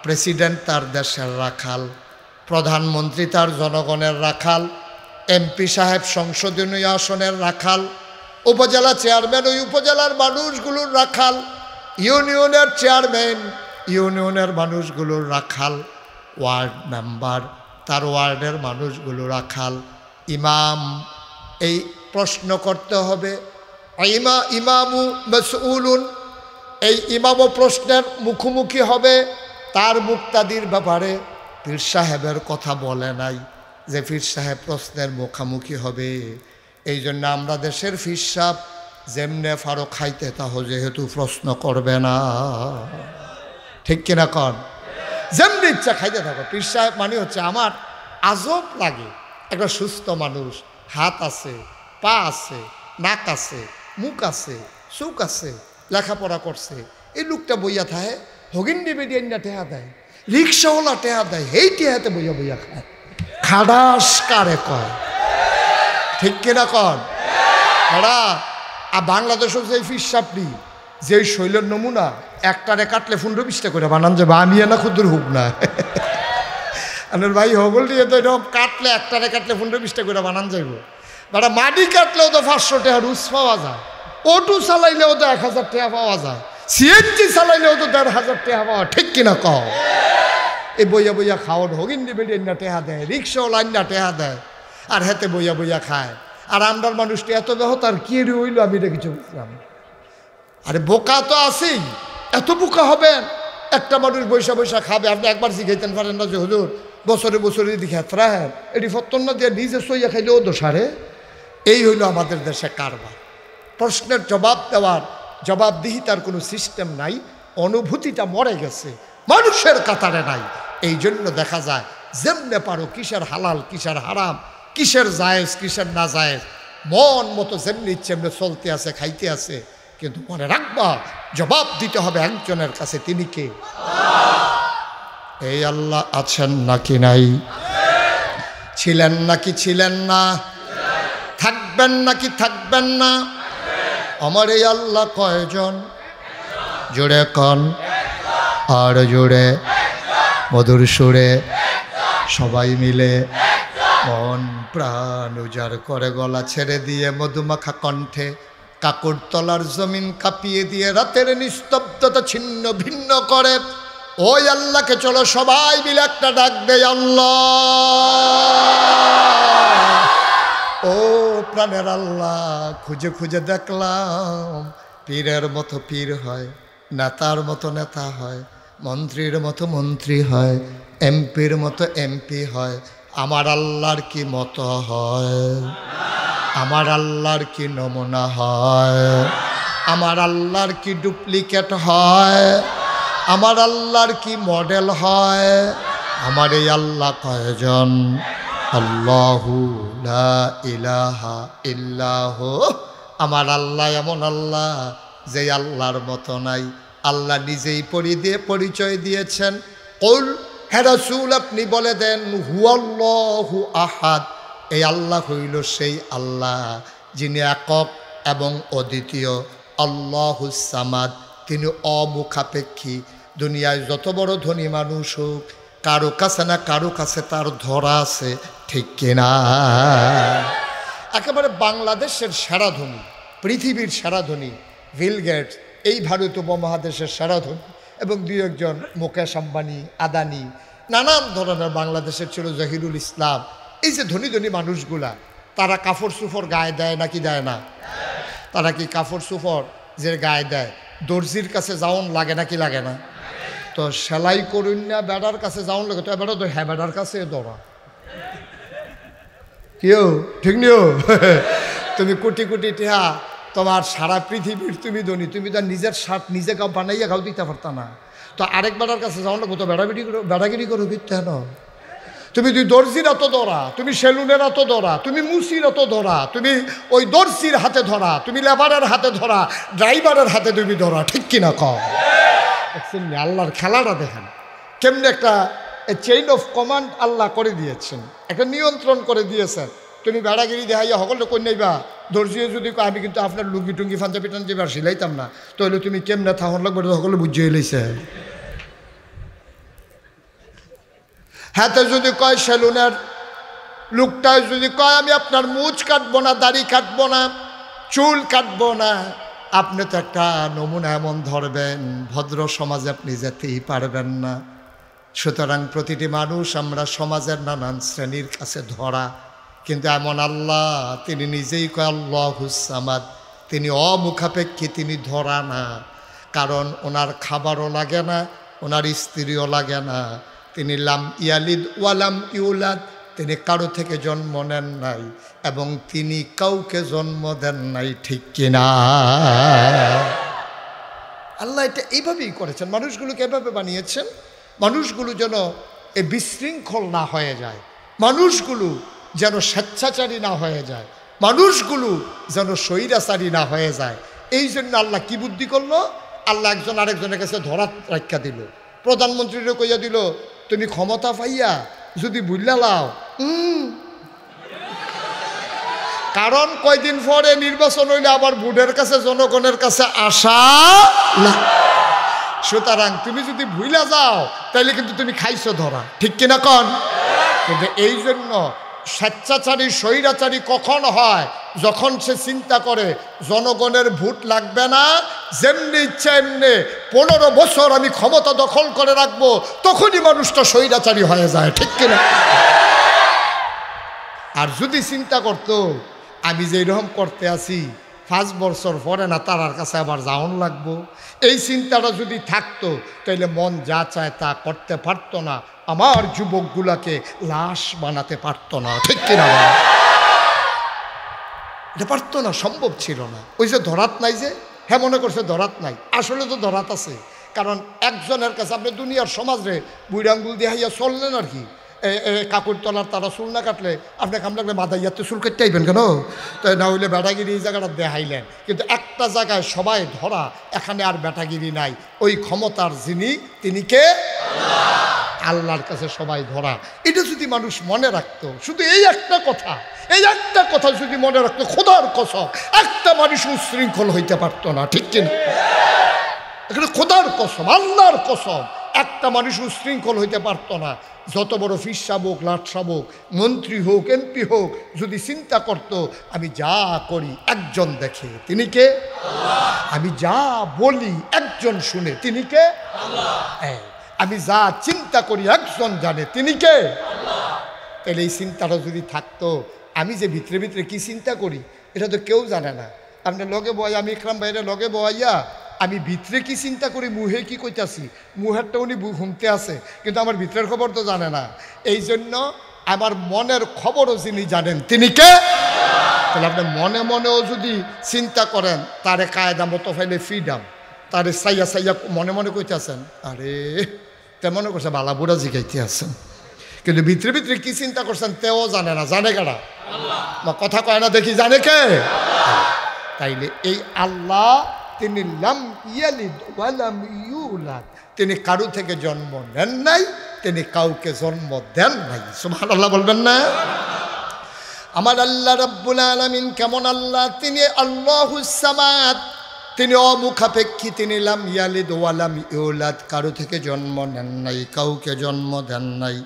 প্রেসিডেন্ট তার দেশের রাখাল, প্রধানমন্ত্রী তার জনগণের রাখাল, এমপি সাহেব সংসদীয় আসনের রাখাল, উপজেলা চেয়ারম্যান ওই উপজেলার মানুষগুলোর রাখাল, ইউনিয়নের চেয়ারম্যান ইউনিয়নের মানুষগুলোর রাখাল, ওয়ার্ড মেম্বার তার ওয়ার্ডের মানুষগুলো রাখাল, ইমাম। এই প্রশ্ন করতে হবে, ইমামু মাসউলুন, এই ইমামও প্রশ্নের মুখোমুখি হবে। তার মুক্তাদির ব্যাপারে পীর সাহেবের কথা বলে নাই যে পীর সাহেব প্রশ্নের মুখোমুখি হবে। এই জন্য আমরা দেশের পীর সাহেব যেমনে ফারো খাইতে তাহ যেহেতু প্রশ্ন করবে না। ঠিক কিনা কন? যেমনি ইচ্ছা খাইতে থাকো। পীর সাহেব মানে হচ্ছে, আমার আজব লাগে একটা সুস্থ মানুষ, হাত আছে, পা আছে, নাক আছে, মুখ আছে, চোখ আছে, লেখাপড়া করছে, এই লোকটা বইয়া থাকে, হগিন্ডি বেডিয়ান্না টেহা দেয়, রিক্সাওয়ালা টেহা দেয়, এই টেহাতে বইয়া বইয়া খায়। খাডাস কারে কয়? ঠিক কিনা কন? এরা আর বাংলাদেশ হচ্ছে এই পীর সাহেবটি যে শৈলের নমুনা, একটারে কাটলে 15-20টা করে বানান যাবে, আমি না ক্ষুদ্র হুক না। আনের ভাই হগল দিয়ে তো এরকম কাটলে একটারে কাটলে 15-20টা করে বানান যাইব। বাটা মাটি কাটলেও তো 500 টাকা রুজ পাওয়া যায়, অটো চালাইলেও তো 1000 টাকা পাওয়া যায়, সিএনজি চালাইলেও তো 1500 টাকা পাওয়া, ঠিক কিনা কও? এই বইয়া বইয়া খাওয়ার হগিন্দি বেরিয়ে না টেহা দেয়, রিক্সাওয়ালা না টেহা দেয়, আর হেতে বইয়া বইয়া খায়। আর আমরার মানুষটি এত বেহত আর কি হইল আমি এটা কিছু বুঝলাম। আরে বোকা তো আছেই, এত বোকা হবেন? একটা মানুষ বৈশা বৈশা খাবে, আপনি একবার শিখাইতেন পারেন না যে হুজুর বছরে বছরে দিকে হেতরাহের এটি ফত্তন্ন দিয়ে নিজে সইয়া খাইলেও দোষারে। এই হইল আমাদের দেশে কারবার। প্রশ্নের জবাব দেওয়ার জবাবদিহিতার কোনো সিস্টেম নাই, অনুভূতিটা মরে গেছে, মানুষের কাতারে নাই। এই জন্য দেখা যায় যেমনে পারো কিসের হালাল কিসের হারাম, কিসের জায়েজ কিসের না জায়েজ, মন মতো যেমনি ইচ্ছে এমনি চলতে আছে খাইতে আছে। কিন্তু মনে রাখবা জবাব দিতে হবে একজনের কাছে, তিনি কে? এই আল্লাহ আছেন নাকি নাই? ছিলেন নাকি ছিলেন না? থাকবেন নাকি থাকবেন না? আমার এই আল্লাহ কয়জন? জোরে কন, আর জোরে মধুর সুরে সবাই মিলে মন প্রাণ উজাড় করে গলা ছেড়ে দিয়ে মধুমাখা কণ্ঠে কাকুর তলার জমিন কাঁপিয়ে দিয়ে রাতের নিস্তব্ধতা ছিন্ন ভিন্ন করে ওই আল্লাহকে চলো সবাই মিলে একটা ডাক দেয়, আল্লাহ। ও প্রাণের আল্লাহ, খুঁজে খুঁজে দেখলাম পীরের মতো পীর হয়, নেতার মতো নেতা হয়, মন্ত্রীর মতো মন্ত্রী হয়, এমপির মতো এমপি হয়। আমার আল্লাহর কি মতো হয়? আমার আল্লাহর কি নমুনা হয়? আমার আল্লাহর কি ডুপ্লিকেট হয়? আমার আল্লাহর কি মডেল হয়? আমার এই আল্লাহ কয়জন? আল্লাহু লা ইলাহা ইল্লাহু। আমার আল্লাহ এমন আল্লাহ যে আল্লাহর মতো নাই। আল্লাহ নিজেই পরিচয় দিয়েছেন। কুল, হে রাসূল আপনি বলে দেন, হুয়াল্লাহু আহাদ। এই আল্লাহ হইল সেই আল্লাহ যিনি একক এবং অদ্বিতীয়। আল্লাহুস সামাদ, তিনি অমুখাপেক্ষী। দুনিয়ায় যত বড় ধনী মানুষ হোক, কারো কাছে না কারো কাছে তার ধরা আছে, ঠিক কিনা? একেবারে বাংলাদেশের সেরা ধনী, পৃথিবীর সেরা ধনী বিল গেটস, এই ভারত উপমহাদেশের সেরা ধনী, এবং দুই একজন মুকেশ আম্বানি, আদানি, নানান ধরনের বাংলাদেশের ছিল জহিরুল ইসলাম। এই যে ধনী ধনী মানুষগুলা, তারা কাপড় সুফর গায়ে দেয় নাকি দেয় না? তারা কি কাপড় সুফর যে গায়ে দেয়, দর্জির কাছে যাওন লাগে নাকি লাগে না? তো সেলাই করুন না বেড়ার কাছে যাওন লাগে, তো বেড়া তো হ্যাঁ বেড়ার কাছে দৌড়া, কেউ ঠিক নিও। তুমি কোটি কোটি টিহা, তোমার সারা পৃথিবীর তুমি ধনী, তুমি তো নিজের শার্ট নিজে কাউ বানাইয়া খাও দিতে পারতা না, তো আরেক বেড়ার কাছে যাও না, তো বেড়াগিরি করো কিতে না? তুমি দর্জির এত ধরা, তুমি সেলুনের এত ধরা, তুমি মুসির এত ধরা, তুমি ওই দর্জির হাতে ধরা, তুমি লেবারের হাতে ধরা, ড্রাইভারের হাতে তুমি ধরা, ঠিক কিনা কও? আল্লাহর খেলাটা দেখেন কেমনি একটা চেইন অফ কমান্ড আল্লাহ করে দিয়েছেন, একটা নিয়ন্ত্রণ করে দিয়েছেন। তুমি বেড়াগিরি দেখাইয়া সকলে কই নাইবা, দর্জিয়ে যদি আমি কিন্তু আপনার লুঙ্গি টুঙ্গি পাঞ্জাবি টাঞ্জাবি আর সিলাইতাম না, তাহলে তুমি কেমনে থাকুন লাগবে সকলে বুঝিয়ে লইছে। হাতে যদি কয় সেলুনের লোকটায় যদি কয় আমি আপনার মুছ কাটবো না, দাড়ি কাটবো না, চুল কাটবো না, আপনি তো একটা নমুনা এমন ধরবেন, ভদ্র সমাজে আপনি যেতেই পারবেন না। সুতরাং প্রতিটি মানুষ আমরা সমাজের নানান শ্রেণীর কাছে ধরা, কিন্তু এমন আল্লাহ তিনি নিজেই কয় আল্লাহুস সামাদ, তিনি অমুখাপেক্ষী, তিনি ধরা না। কারণ ওনার খাবারও লাগে না, ওনার স্ত্রীও লাগে না, তিনি লাম ইয়ালিদ ওয়ালাম ইউলাদ, তিনি কারো থেকে জন্ম নেন নাই এবং তিনি কাউকে জন্ম দেন নাই, ঠিক কিনা? আল্লাহ এটা এইভাবেই করেছেন, মানুষগুলোকে এভাবে বানিয়েছেন, মানুষগুলো যেন এই বিশৃঙ্খল না হয়ে যায়, মানুষগুলো যেন স্বেচ্ছাচারী না হয়ে যায়, মানুষগুলো যেন স্বৈরাচারী না হয়ে যায়। এই জন্য আল্লাহ কি বুদ্ধি করলো? আল্লাহ একজন আরেকজনের কাছে ধরা রাখা দিল। প্রধানমন্ত্রীরও কইয়া দিল, তুমি ক্ষমতা পাইয়া যদি বুঝলা লাও, কারণ কয়দিন পরে নির্বাচন হইলে আবার ভোটের কাছে জনগণের কাছে আসা না। সুতরাং তুমি যদি ভুইলা যাও তাহলে কিন্তু তুমি খাইছো ধরা, ঠিক কিনা কন? কিন্তু এই জন্য স্বেচ্ছাচারী স্বৈরাচারী কখন হয়? যখন সে চিন্তা করে জনগণের ভোট লাগবে না, যেমনি ইচ্ছা এমনি 15 বছর আমি ক্ষমতা দখল করে রাখবো, তখনই মানুষটা স্বৈরাচারী হয়ে যায়, ঠিক কিনা? আর যদি চিন্তা করতো আমি যে এরকম করতে আছি 5 বছর পরে না তার কাছে আবার যাওন লাগবো, এই চিন্তাটা যদি থাকতো তাহলে মন যা চায় তা করতে পারতো না, আমার যুবকগুলাকে লাশ বানাতে পারতো না, ঠিক কিনা? এটা পারতো না, সম্ভব ছিল না। ওই যে ধরাত নাই, যে হ্যাঁ মনে করছে ধরাত নাই, আসলে তো ধরাত আছে। কারণ একজনের কাছে আপনি দুনিয়ার সমাজে বুড়ি আঙ্গুল দিয়ে হাইয়া চললেন আর কি, কাকুর তলার তারা চুল না কাটলে আপনি কাম লাগলে মাথা ইয়াতে চুল কেটে আইবেন কেন? তো না হইলে বেটাগিরি এই জায়গাটা দেখাইলেন, কিন্তু একটা জায়গায় সবাই ধরা, এখানে আর বেটাগিরি নাই। ওই ক্ষমতার যিনি, তিনি কে? আল্লাহর কাছে সবাই ধরা। এটা যদি মানুষ মনে রাখতো, শুধু এই একটা কথা যদি মনে রাখতো, খোদার কসম একটা মানুষ উশৃঙ্খল হইতে পারতো না, ঠিক কিনা? এখানে খোদার কসম, আল্লাহর কসম, একটা মানুষ উশৃঙ্খল হইতে পারতো না। যত বড় ফিস সাবক, লাট সাবক, মন্ত্রী হোক, এমপি হোক, যদি চিন্তা করত আমি যা করি একজন দেখে, তিনি কে? আমি যা বলি একজন শুনে, তিনি কে? আমি যা চিন্তা করি একজন জানে, তিনি কে? তাহলে এই চিন্তাটা যদি থাকতো, আমি যে ভিতরে ভিতরে কি চিন্তা করি এটা তো কেউ জানে না। আপনার লগে বয়, আমি ইকরাম ভাইরে লগে বয়াইয়া আমি ভিতরে কি চিন্তা করি, মুহে কি কইতাছি, মুহেরটা উনি শুনতে আছে, কিন্তু আমার ভিতরের খবর তো জানে না। এই জন্য আমার মনের খবরও যিনি জানেন, তিনি কে? তাহলে আপনি মনে মনেও যদি চিন্তা করেন, তারে কায়দা মতো ফাইলে ফ্রিডাম, তারে সাইয়া সাইয়া মনে মনে কইতেছেন, আরে তে মনে করছে বালা বুড়া জিগাইতে আছেন, কিন্তু ভিতরে ভিতরে কি চিন্তা করছেন তেও জানে না। জানে কারা? বা কথা কয় না দেখি, জানে কে? তাইলে এই আল্লাহ, তিনি লাম ইয়ালিদ ওয়া লাম ইউলাদ, তিনি কারো থেকে জন্ম নেন নাই, তিনি কাউকে জন্ম দেন নাই। সুবহানাল্লাহ বলবেন না? আমার আল্লাহ রাব্বুল আলামিন কেমন আল্লাহ? তিনি আল্লাহুস সামাদ, তিনি অমুখাপেক্ষী, তিনি লাম ইয়ালিদ ওয়া লাম ইউলাদ, কারো থেকে জন্ম নেন নাই, কাউকে জন্ম দেন নাই।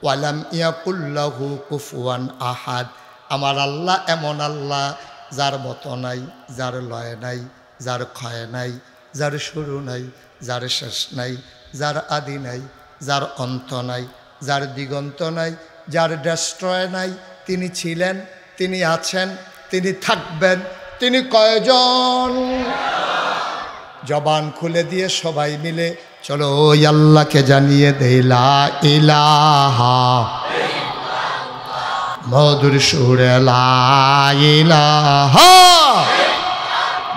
ওয়া লাম ইয়াকুল লাহু কুফুয়ান আহাদ, আমার আল্লাহ এমন আল্লাহ যার মতো নাই, যার লয় নাই, যার ক্ষয় নাই, যার শুরু নাই, যার শেষ নাই, যার আদি নাই, যার অন্ত নাই, যার দিগন্ত নাই, যার ডেস্ট্রয় নাই। তিনি ছিলেন, তিনি আছেন, তিনি থাকবেন। তিনি কয়জন? জবান খুলে দিয়ে সবাই মিলে চলো ওই আল্লাহকে জানিয়ে দেই লা ইলাহা, মধুর সুরে লা ইলাহা,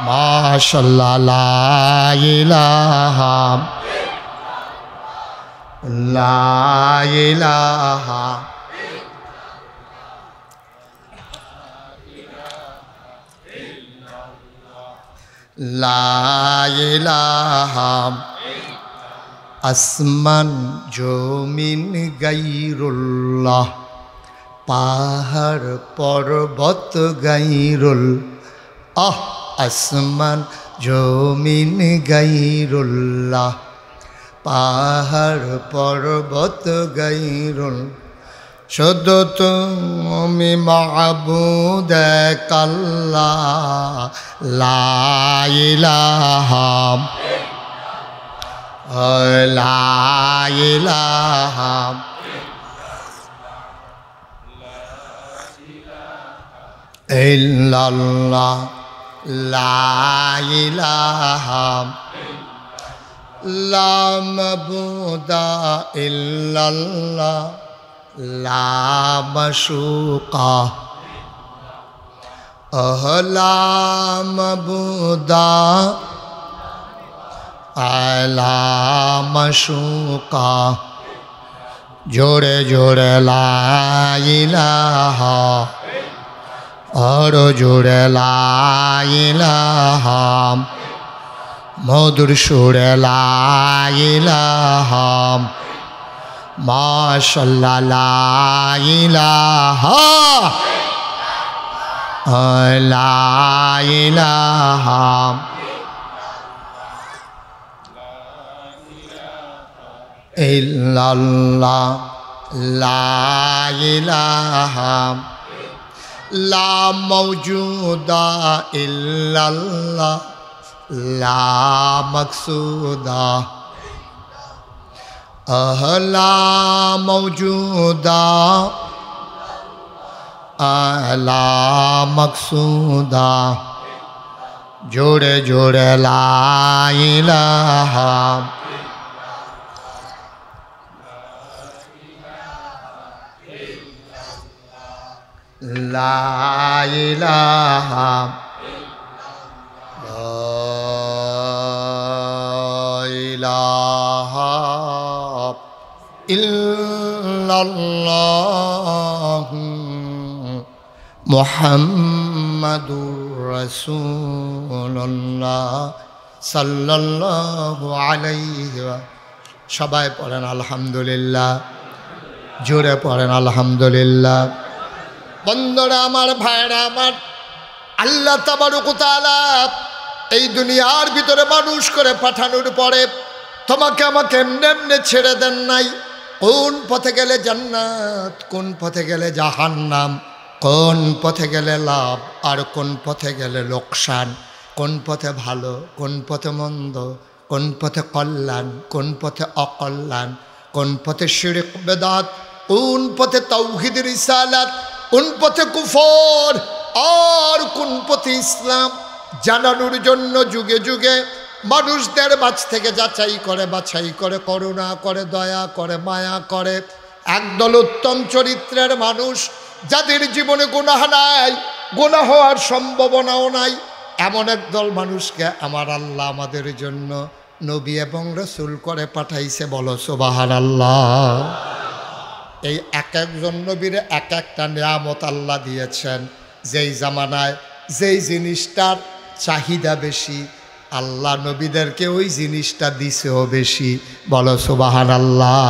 মাশাআল্লাহ লা ইলাহা, লা ইলাহা, লা ইলাহা। আসমান জমিন গাইরুল্লাহ, পাহাড় পর্বত গাইরুল, আসমান জমিন গাইরুল্লাহ, পাহাড় পর্বত গাইরুল, শুধু তুমি মাবুদ এক আল্লাহ, লা ইলাহা, লা ইলাহা, ইল্লাল্লাহ, লা ইলাহা, লা মাবুদা ইল্লাল্লাহ, লা মাশুকা, লা মাবুদা লা মাশুকা। জোরে জোরে লা ইলাহা, আর জোরে লা ইলাহা, মধুর সুরে লা ইলাহা, মাশাআল্লাহ লা ইলাহা, লা ইলাহা, ইল্লাল্লাহ, লা ইলাহা লা মাওজুদা ইল্লাল্লাহ লা মাকসুদা লা মাওজুদা লা মাকসুদা जोड़े जोड़े ला इलाहा ला इलाहा ला इलाहा इल्लल्लाह मुहम्मदुर রাসূলুল্লাহ সাল্লাল্লাহু আলাইহি ওয়া সবাই পড়েন আলহামদুলিল্লাহ, জোরে পড়েন আলহামদুলিল্লাহ। বন্ধুরা আমার, ভাইরা আমার, আল্লাহ তাবারক ওয়া তাআলা এই দুনিয়ার ভিতরে মানুষ করে পাঠানোর পরে তোমাকে আমাকে এমনি এমনি ছেড়ে দেন নাই। কোন পথে গেলে জান্নাত, কোন পথে গেলে জাহান্নাম, কোন পথে গেলে লাভ আর কোন পথে গেলে লোকসান, কোন পথে ভালো কোন পথে মন্দ, কোন পথে কল্যাণ কোন পথে অকল্যাণ, কোন পথে শিরক বেদাত, কোন পথে তাওহীদ রিসালাত, কোন পথে কুফর আর কোন পথে ইসলাম জানানোর জন্য যুগে যুগে মানুষদের মাঝ থেকে যাচাই করে বাছাই করে, করুণা করে, দয়া করে, মায়া করে একদল উত্তম চরিত্রের মানুষ যাদের জীবনে গুনাহ নাই, গুনাহ হওয়ার সম্ভাবনাও নাই, এমন একদল মানুষকে আমার আল্লাহ আমাদের জন্য নবী এবং রাসূল করে পাঠাইছে। বলো সুবহানাল্লাহ। এই এক একজন নবীর এক একটা নিয়ামত আল্লাহ দিয়েছেন। যেই জামানায় যেই জিনিসটার চাহিদা বেশি, আল্লাহ নবীদেরকে ওই জিনিসটা দিছেও বেশি। বলো সুবহানাল্লাহ।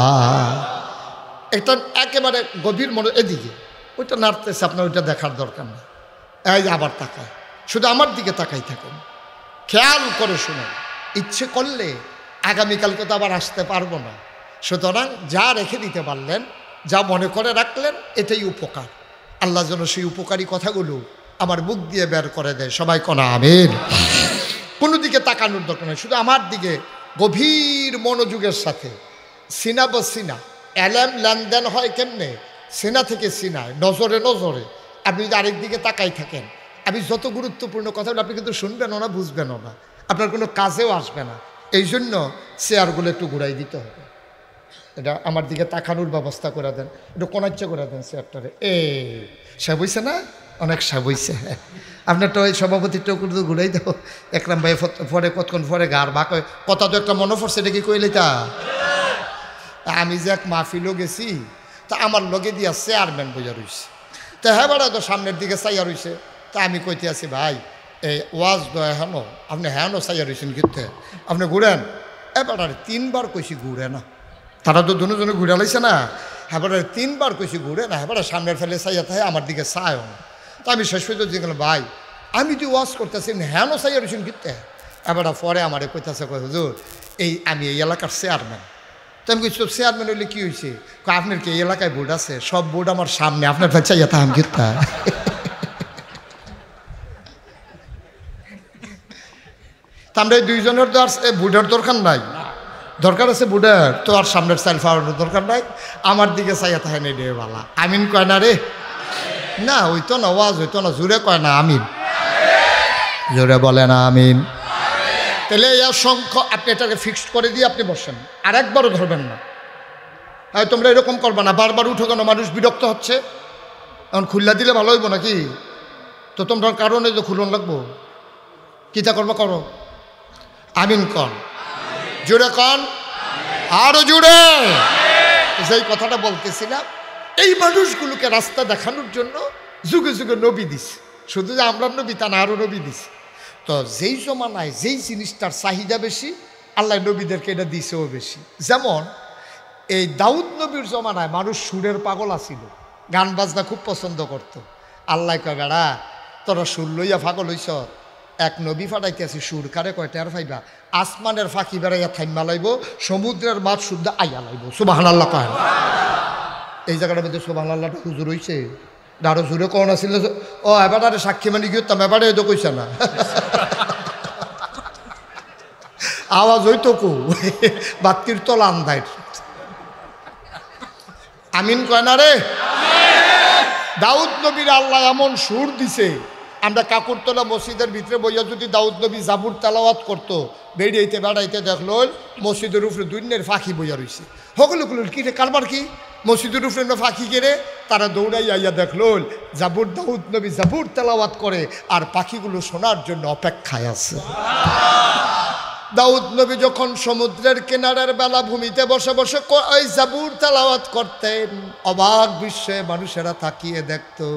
এটা একেবারে গভীর মনে, এদিকে ওইটা নাড়তেছে, আপনার ওইটা দেখার দরকার নেই। এই আবার তাকায়, শুধু আমার দিকে তাকাই থাকুন, খেয়াল করে শুনুন। ইচ্ছে করলে আগামীকালকে তো আবার আসতে পারবো না, সুতরাং যা রেখে দিতে পারলেন, যা মনে করে রাখলেন, এটাই উপকার। আল্লাহ যেন সেই উপকারী কথাগুলো আমার মুখ দিয়ে বের করে দেয়। সবাই কোনা আমিন। কোনো দিকে তাকানোর দরকার নেই, শুধু আমার দিকে গভীর মনোযোগের সাথে। সিনা বসিনা এলেম লেনদেন হয় কেমনে? সিনা থেকে সিনায়, নজরে নজরে। আপনি যদি আরেক দিকে তাকাই থাকেন, আমি যত গুরুত্বপূর্ণ কথা বলি আপনি কিন্তু শুনবেনও না, বুঝবেনও না, আপনার কোনো কাজেও আসবে না। এই জন্য চেয়ারগুলো একটু ঘুরাই দিতে হবে। এটা আমার দিকে তাকানোর ব্যবস্থা করে দেন, একটু কোনাচ্চা করে দেন চেয়ারটারে। সে বইছে না, অনেক সে বইছে। আপনার তো ওই সভাপতিটা কিন্তু ঘুরাই দাও। একরাম ভাই পরে কতক্ষণ পরে গার বাক কথা তো একটা মনে পড়ছে, এটা কি কইলে তা? আমি যে এক মাহফিলও গেছি, তা আমার লগে দিয়া চেয়ারম্যান বইয়া রইছে। তা হ্যাঁ বেড়া তো সামনের দিকে চাইয়া রইছে। তা আমি কইতে আছি, ভাই এই ওয়াজ দয়া হেন আপনি হ্যাঁ চাইয়া রইছেন কিন্তু আপনি ঘুরেন। এবার 3বার কইছি ঘুরে না, তারা তো দুজনে ঘুরে লাইছে না। হ্যাঁ 3বার কইছি ঘুরে না, হ্যাঁ সামনের ফেলে চাইয়া থাকে, আমার দিকে চায় না। তা আমি শেষ পর্যন্ত গেলাম, ভাই আমি তুই ওয়াজ করতেছি হ্যাঁ চাইয়া রইছেন কিন্তু। এবার পরে আমারে কইতেছে, কই হুজুর এই আমি এই এলাকার চেয়ারম্যান। তো আমি কইছি চেয়ারম্যান হইলে কী হয়েছে? আপনার কি এই এলাকায় বোর্ড আছে? সব বোর্ড আমার সামনে, আপনার ভাই চাইয়া তাহাম গীতা। তা আমরা এই দুইজনের তো আর বুডের দরকার নাই, দরকার আছে বুডের, তো আর সামনের চাইল ফাওয়ানোর দরকার নাই। আমার দিকে চাইয়া তাহে নেই রে বালা। আমিন কয় না রে? না হইতো না, ওয়াজ হইতো না, জোরে কয় না আমিন, জোরে বলে না আমিন। তাহলে এর সংখ্যা আপনি এটাকে ফিক্সড করে দিয়ে আপনি বসেন, আর একবারও ধরবেন না। হ্যাঁ তোমরা এরকম করবা না, বারবার উঠো কেন? মানুষ বিরক্ত হচ্ছে। এখন খুল্লা দিলে ভালো হইব নাকি? তো তোমরা কারণে যে খুলন লাগবো, কিতা করবো করো। আমিন কন, জুড়ে কন, আরো জুড়ে। যেই কথাটা বলতেছিলাম, এই মানুষগুলোকে রাস্তা দেখানোর জন্য যুগে যুগে নবী দিছে। শুধু যে আমরা নবী তা না, আরও নবী দিছে। তো যেই জমানায় যেই জিনিসটার চাহিদা বেশি, আল্লাহ নবীদেরকে এটা দিছেও বেশি। যেমন এই দাউদ নবীর জমানায় মানুষ সুরের পাগল আছিল, গান বাজনা খুব পছন্দ করত। আল্লাহ কয়, বেড়া তোরা সুর লইয়া পাগল হইছ, এক নবী ফাটাইতেছি, সুর কারে কয়টা আর ফাইবা? আসমানের ফাঁকি বেড়াইয়া থাইমা লাইব, সমুদ্রের মাছ শুদ্ধ আইয়া লাইব। সুবহানাল্লাহ কয়। এই জায়গাটার মধ্যে সুবহানাল্লাহটা হুজুর হইছে আরো জোরে কোন আছিল ও এবারে সাক্ষী মানি গিয়ে এবারে এতো কইছে না আওয়াজ হইতো কো বাতির তলা আন্দায় আমিন কয় না রে দাউদ নবীর আল্লাহ এমন সুর দিছে আমরা কাকুরতলা মসজিদের ভিতরে বইয়া যদি দাউদ নবী জাবুর তেলাওয়াত করতো বেড়াইতে বেড়াইতে দেখলো মসজিদের উপরে দুনিয়ার ফাঁকি বইয়া রয়েছে সকলগুলো কি রে কারবার কি মসজিদের উপরে ফাঁকি কেড়ে তারা দৌড়াই আইয়া দেখলো জাবুর দাউদ নবী জাবুর তেলাওয়াত করে আর পাখিগুলো শোনার জন্য অপেক্ষায় আছে দাউদ নবী যখন সমুদ্রের কিনারের বেলাভূমিতে বসে বসে ওই জাবুর তেলাওয়াত করতেন অবাক বিশ্বে মানুষেরা তাকিয়ে দেখতো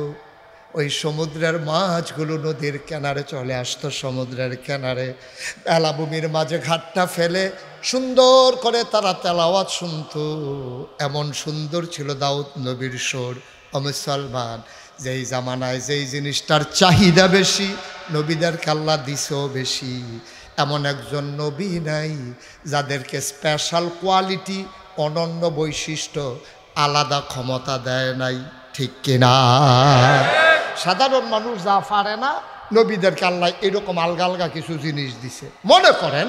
ওই সমুদ্রের মাছগুলো নদীর কিনারে চলে আসতো সমুদ্রের কিনারে বেলাভূমির মাঝে ঘাটটা ফেলে সুন্দর করে তারা তেলাওয়াত শুনতো এমন সুন্দর ছিল দাউদ নবীর সুর ও মুসলমান যেই জামানায় যেই জিনিসটার চাহিদা বেশি নবীদেরকে আল্লাহ দিছেও বেশি এমন একজন নবী নাই যাদেরকে স্পেশাল কোয়ালিটি অনন্য বৈশিষ্ট্য আলাদা ক্ষমতা দেয় নাই ঠিক কিনা সাধারণ মানুষ যা পারে না নবীদেরকে আল্লাহ এরকম আলগা আলগা কিছু জিনিস দিছে মনে করেন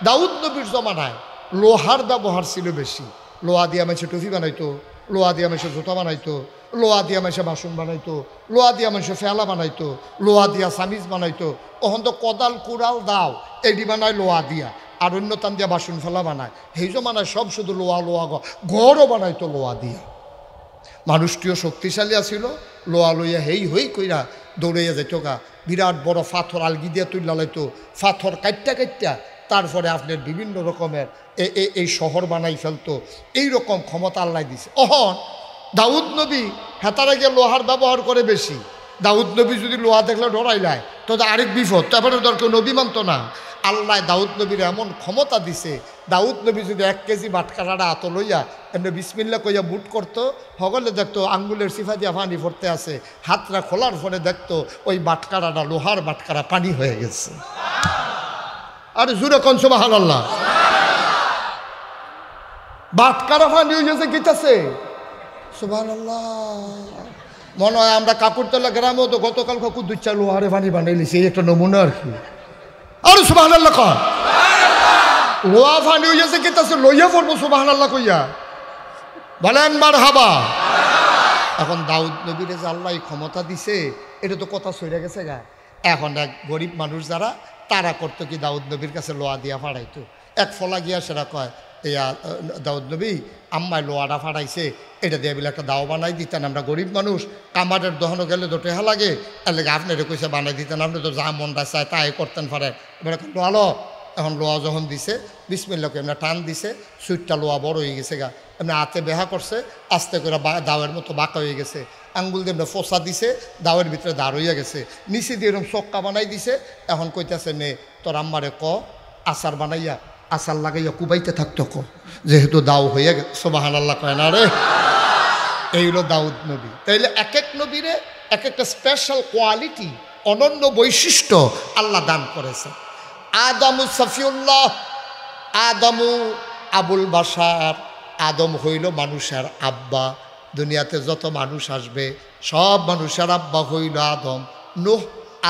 দাউদ নবীর জমানায় লোহার ব্যবহার ছিল বেশি লোহা দিয়ে মানুষে টুপি বানাইতো লোহা দিয়ে মানুষে জুতা বানাইতো লোহা দিয়া মানুষে বাসন বানাইতো লোহা দিয়া মানুষে ফেলা বানাইতো লোহা দিয়া সামিজ বানাইতো ওখান তো কদাল কুড়াল দাও এডি বানায় লোহা দিয়া আর অন্য টান দিয়া বাসন ফেলা বানায় সেই জমানায় সব শুধু লোহা লোহা ঘরও বানাইতো লোহা দিয়া মানুষটিও শক্তিশালী আছিল লোহা লইয়া হেই হই কইরা দৌড়াইয়া যাইতো গা বিরাট বড় পাথর আলগি দিয়া তুইলা লাইতো পাথর কাইটটা কাইটটা তারপরে আপনার বিভিন্ন রকমের এই শহর বানাই ফেলতো এইরকম ক্ষমতা আল্লাহ দিছে অহন দাউদ নবী হেতারা গিয়ে লোহার ব্যবহার করে বেশি দাউদ নবী যদি লোহা দেখলে ডরাইলায় তো আরেক বিপদ তারপরে দরকার নবী মানত না আল্লাহ দাউদ নবীর এমন ক্ষমতা দিছে দাউদ নবী যদি 1 কেজি বাটকারাটা হাত লইয়া এমনি বিসমিল্লা কইয়া বুট করতো সকলে দেখতো আঙ্গুলের সিফা দিয়া পানি পড়তে আছে হাতটা খোলার পরে দেখতো ওই বাটকারাটা লোহার বাটকারা পানি হয়ে গেছে আর জুরে কোন সুবহানাল্লাহ বাটকারা পানি হয়ে গেছে কিতাছে সুবহানাল্লাহ মনে হয় আমরা কাকুরতলা গ্রামেও তো গতকাল কাকুর 2-4 লোহারে পানি বানাইলিছি এই একটা নমুনা আর কি আর সুবহানাল্লাহ কয় লোহা পানি হয়ে গেছে কিতাছে লইয়া পড়বো সুবহানাল্লাহ কইয়া বলেন মারহাবা এখন দাউদ নবীর যে আল্লাহ ক্ষমতা দিছে এটা তো কথা সইরা গেছে গা এখন এক গরিব মানুষ যারা তারা করতো কি দাউদ নবীর কাছে লোহা দিয়া ফাড়াইতো এক ফলা গিয়া সেটা কয় এই দাউদ নবী আম্মায় লোহাটা ফাড়াইছে এটা দিয়ে বলে একটা দাও বানাই দিতেন আমরা গরিব মানুষ কামারের দহনও গেলে তো টেহা লাগে এর লেগে আপনারা কইসে বানাই দিতেন আপনি তো যা মনটা চায় তাই করতেন পারেন এবার এখন লোহালো এখন লোহা যখন দিছে বিসমিল্লাহকে এমনি টান দিছে সুইটটা লোহা বড় হয়ে গেছে গা এমনি হাতে বেহা করছে আস্তে করে দাওয়ের মতো বাঁকা হয়ে গেছে আঙ্গুল দিয়ে এমনি ফোসা দিছে দাওয়ের ভিতরে দাঁড় হইয়া গেছে নিচে দিয়ে এরকম চক্কা বানাই দিছে এখন কইতেছে নে তোর আম্মারে ক আচার বানাইয়া আচার লাগাইয়া কুবাইতে থাকতো ক যেহেতু দাও হইয়া গেছে সুবহানাল্লাহ কয় না রে এই হলো দাউদ নবী তাইলে এক এক নবীরে এক একটা স্পেশাল কোয়ালিটি অনন্য বৈশিষ্ট্য আল্লাহ দান করেছে আদমু সফিউল্লাহ আদমু আবুল বাশার আদম হইল মানুষের আব্বা দুনিয়াতে যত মানুষ আসবে সব মানুষের আব্বা হইল আদম নূহ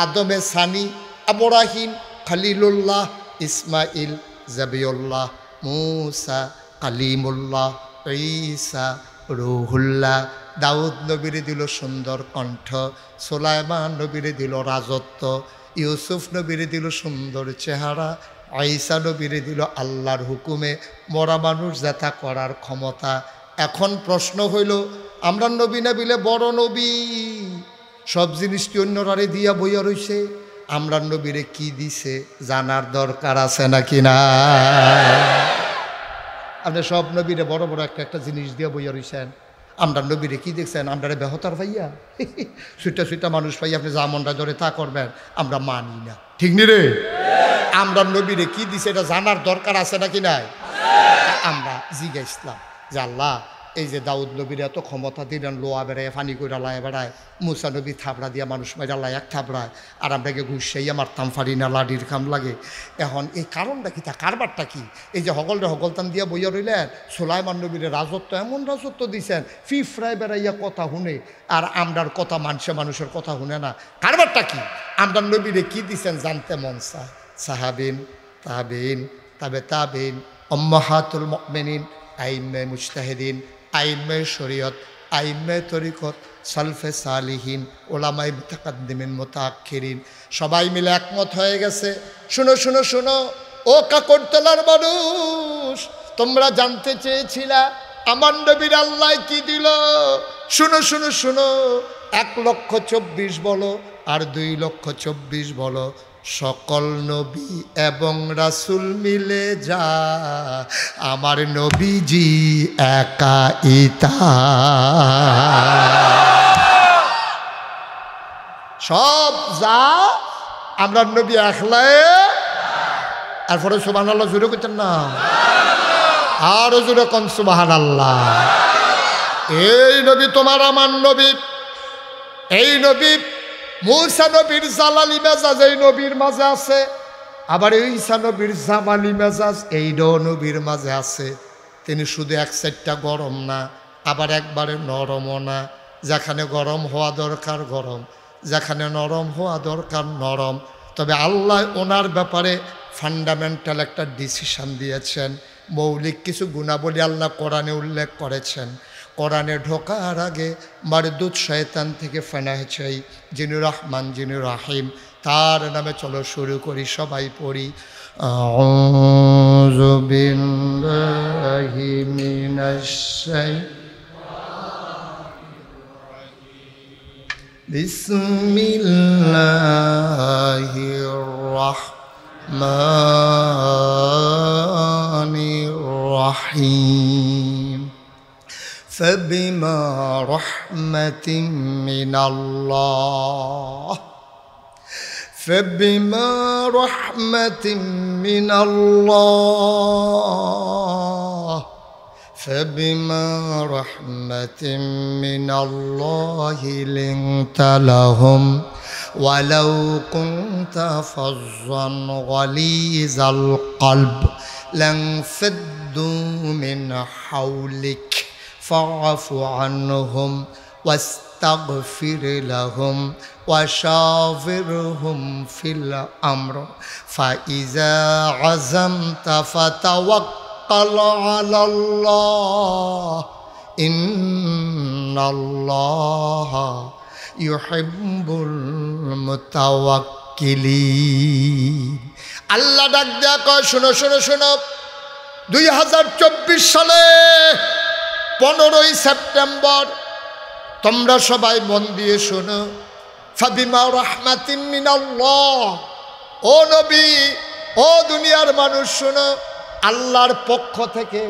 আদমে সানি ইব্রাহিম খলিলুল্লাহ ইসমাইল জাবিউল্লাহ মুসা কালিমুল্লাহ ঈসা রুহুল্লাহ দাউদ নবীরে দিল সুন্দর কণ্ঠ সুলাইমান নবীরে দিল রাজত্ব ইউসুফ নবীরে দিল সুন্দর চেহারা ঈসা নবীরে দিল আল্লাহর হুকুমে মরা মানুষ যেটা করার ক্ষমতা এখন প্রশ্ন হইল আমরা নবী না বিলে বড় নবী সব জিনিসটি অন্যরারে দিয়া বইয়া রইছে আমরা নবীরে কি দিছে জানার দরকার আছে নাকি না আপনি সব নবীরে বড় বড় একটা একটা জিনিস দিয়ে বইয়া রইছেন আমরা নবীরে কি দেখছেন আমরা বেহতার ভাইয়া সুইটা সুইটা মানুষ ভাই আপনি যা মনটা ধরে তা করবেন আমরা মানি না ঠিক নি রে আমরা নবীরে কি দিছে এটা জানার দরকার আছে নাকি নাই আমরা জিজ্ঞাসলাম যে আল্লাহ এই যে দাউদ নবীর এত ক্ষমতা দিলেন, লোয়া বেড়ায় ফানি করে লায় বেড়ায়, মুসা নবী থাবড়া দিয়া মানুষ মেরা লায় এক থাবড়ায়, আর আমরাকে ঘুষাইয়া মারতাম পারি না, লাডির কাম লাগে। এখন এই কারণটা কি, তা কারবারটা কি? এই যে হগলতাম দিয়া বইয়া রইলেন, সুলাইমান নবীর রাজত্ব এমন রাজত্ব দিছেন, ফিফরায় বেড়াইয়া কথা শুনে, আর আমরার কথা মানুষের কথা শুনে না। কারবারটা কি? আমরার নবীরে কি দিছেন জানতে মন চায়। সাহাবিন, তাবিন, তাবেইন, উম্মাহাতুল মুমিনিন, আইম্মে মুজতাহিদিন, আইম্মে শরীয়ত, আইম্মে তরিকত, সালফে সালিহিন, ওলামায়ে মুতাকাদ্দিমিন মুতাআখিরিন সবাই মিলে একমত হয়ে গেছে। শুনো শুনো শুনো ও কাকরতলার মানুষ, তোমরা জানতে চেয়েছিলা আমার নবীর আল্লাহ কি দিল। শুনো শুনো শুনো, 1,24,000 বলো আর 2,24,000 বলো, সকল নবী এবং রাসূল মিলে যা আমার নবীজি একা ইতা। সব যা আমরা নবী একলাই। এরপরে সুবহানাল্লাহ জোরে করতেন না, আরো জোরে কোন সুবহানাল্লাহ। এই নবী তোমার আমার নবী, এই নবী মুসা নবীর জালালি মেজাজ এই নবীর মাঝে আছে, আবার ঈসা নবীর জামালি মেজাজ এই নবীর মাঝে আছে। তিনি শুধু এক সাইডটা গরম না, আবার একবারে নরমও না। যেখানে গরম হওয়া দরকার গরম, যেখানে নরম হওয়া দরকার নরম। তবে আল্লাহ ওনার ব্যাপারে ফান্ডামেন্টাল একটা ডিসিশন দিয়েছেন। মৌলিক কিছু গুণাবলী আল্লাহ কোরআনে উল্লেখ করেছেন। কোরআনে ঢোকার আগে মারদুদ শয়তান থেকে ফেনা চাই, যিনি রহমান যিনি রাহিম, তার নামে চলো শুরু করি, সবাই পড়ি। আউযু বিল্লাহি মিনাশ শাইতানির বিসমিল্লাহির রাহমানির রাহিম। فبما رحمة من الله فبما رحمة من الله فبما رحمة من الله لنت لهم ولو كنت فظا غليظ القلب لانفضوا من حولك فاعف عنهم واستغفر لهم وشاورهم في الأمر فإذا عزمت فتوكل على الله إن الله يحب المتوكلين। আল্লাহ ডাক দেয়া কয়, শোনো শোনো শোনো, 2024 সালে 15ই সেপ্টেম্বর তোমরা সবাই মন দিয়ে শোনো। ফাবিমা রাহমাতিন মিনাল্লাহ, ও নবী ও দুনিয়ার মানুষ শোনো, আল্লাহর পক্ষ থেকে।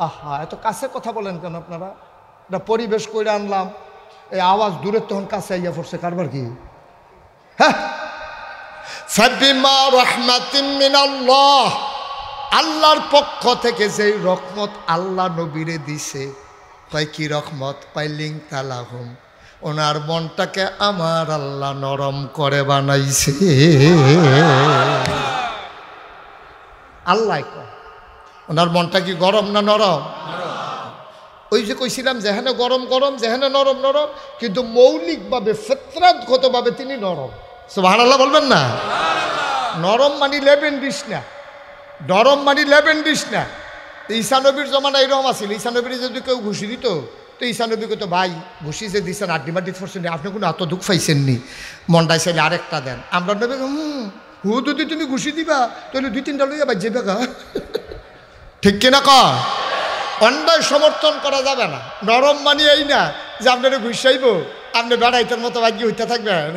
আহা, এত কাছে কথা বলেন কেন আপনারা? এটা পরিবেশ করে আনলাম, এই আওয়াজ দূরের তখন কাছে আইয়া পড়ছে, কারবার কি? হ্যাঁ, ফাবিমা রাহমাতিন মিনাল্লাহ, আল্লাহর পক্ষ থেকে যেই রহমত আল্লাহ নবীরে দিছে। কয় কি রহমত? পাইলিং তালাহুম, ওনার মনটাকে আমার আল্লাহ নরম করে বানাইছে। আল্লাহ কয় ওনার মনটা কি গরম না নরম? ওই যে কইছিলাম যেখানে গরম গরম, যেখানে নরম নরম, কিন্তু মৌলিকভাবে ফিতরাতগতভাবে তিনি নরম। সুবহানাল্লাহ বলবেন না? নরম মানে লেবেন দিস না, নরম মানে লেবেন দিস না। ঈসা নবীর জমানা এরকম আছিল, ঈসা নবীর যদি কেউ ঘুষি দিত তো ঈসা নবীকে তো ভাই ঘুষি যে দিচ্ছেন আড্ডি মাড্ডি ফরছেন, আপনি কোনো এত দুঃখ পাইছেননি, মনটাই চাইলে আরেকটা দেন। আমরা নবী হু যদি তুমি ঘুষি দিবা তাহলে 2-3টা লইয়া বাজ যাবে গা। ঠিক কিনা কয়? অন্যায় সমর্থন করা যাবে না। নরম মানি এই না যে আপনারা ঘুষাইব আপনি বেড়াইতের মতো ভাগ্য হইতে থাকবেন।